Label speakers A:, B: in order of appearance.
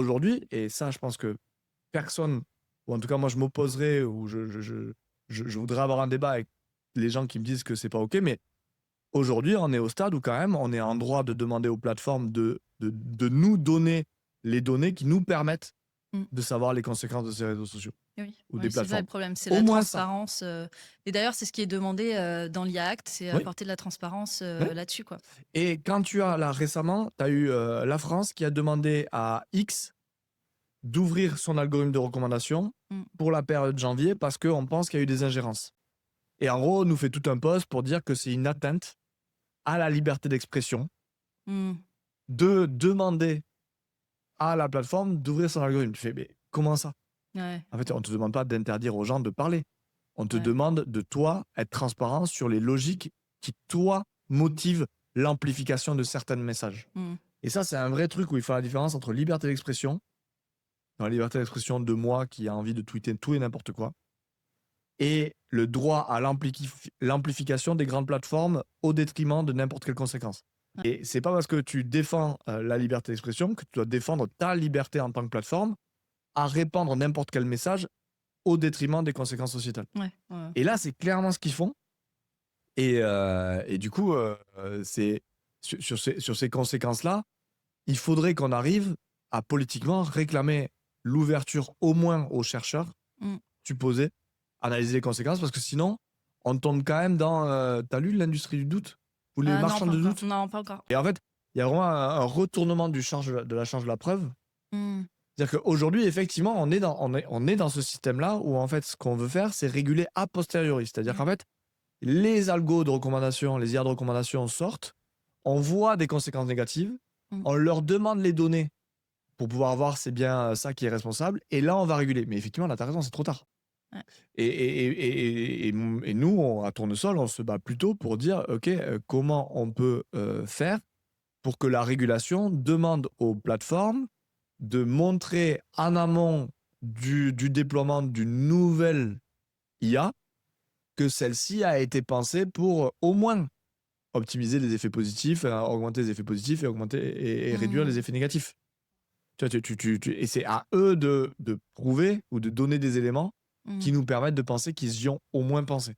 A: aujourd'hui, et ça, je pense que personne, ou en tout cas moi je m'opposerais, ou je voudrais avoir un débat avec les gens qui me disent que c'est pas OK, mais aujourd'hui, on est au stade où quand même on est en droit de demander aux plateformes de nous donner les données qui nous permettent
B: Mmh.
A: de savoir les conséquences de ces réseaux sociaux
B: Oui,
A: ou
B: ouais,
A: des
B: c'est ça le
A: plateformes.
B: problème, c'est
A: Au
B: la
A: moins ça.
B: transparence, et d'ailleurs, c'est ce qui est demandé, dans l'IA Act, c'est
A: Oui,
B: apporter de la transparence,
A: oui.
B: là-dessus, quoi.
A: Et quand tu as là récemment, tu as eu la France qui a demandé à X d'ouvrir son algorithme de recommandation
B: Mmh.
A: pour la période de janvier parce qu'on pense qu'il y a eu des ingérences. Et en gros, on nous fait tout un post pour dire que c'est une atteinte à la liberté d'expression
B: Mmh.
A: de demander à la plateforme d'ouvrir son algorithme. Tu fais, mais comment ça?
B: Ouais,
A: En fait, on ne te demande pas d'interdire aux gens de parler. On te
B: ouais.
A: demande de toi être transparent sur les logiques qui, toi, motivent l'amplification de certains messages.
B: Mmh.
A: Et ça, c'est un vrai truc où il faut la différence entre liberté d'expression, dans la liberté d'expression de moi qui a envie de tweeter tout et n'importe quoi, et le droit à l'amplification des grandes plateformes au détriment de n'importe quelle conséquence.
B: Ouais.
A: Et c'est pas parce que tu défends la liberté d'expression que tu dois défendre ta liberté en tant que plateforme à répandre n'importe quel message au détriment des conséquences sociétales.
B: Ouais, ouais, ouais.
A: Et là, c'est clairement ce qu'ils font. Et du coup, c'est sur ces conséquences-là, il faudrait qu'on arrive à politiquement réclamer l'ouverture au moins aux chercheurs
B: Mmh.
A: supposés, analyser les conséquences, parce que sinon, on tombe quand même dans. T'as lu l'industrie du doute ou les
B: Ah non,
A: marchands
B: pas
A: de
B: encore.
A: doute?
B: Non, pas encore.
A: Et en fait, il y a vraiment un retournement de la charge de la preuve.
B: Mmh.
A: C'est-à-dire qu'aujourd'hui, effectivement, on est dans ce système-là où en fait, ce qu'on veut faire, c'est réguler a posteriori. C'est-à-dire
B: Ouais.
A: qu'en fait, les algos de recommandation, les IA de recommandation sortent, on voit des conséquences négatives,
B: Mmh.
A: on leur demande les données pour pouvoir voir c'est bien ça qui est responsable, et là on va réguler. Mais effectivement, là tu as raison, c'est trop tard.
B: Ouais.
A: Et nous, à Tournesol, on se bat plutôt pour dire, OK, comment on peut faire pour que la régulation demande aux plateformes de montrer en amont du déploiement d'une nouvelle IA que celle-ci a été pensée pour au moins optimiser les effets positifs, augmenter les effets positifs et augmenter et réduire les
B: Mmh.
A: effets négatifs. Tu vois, et c'est à eux de prouver ou de donner des éléments qui
B: Mmh.
A: nous permettent de penser qu'ils y ont au moins pensé.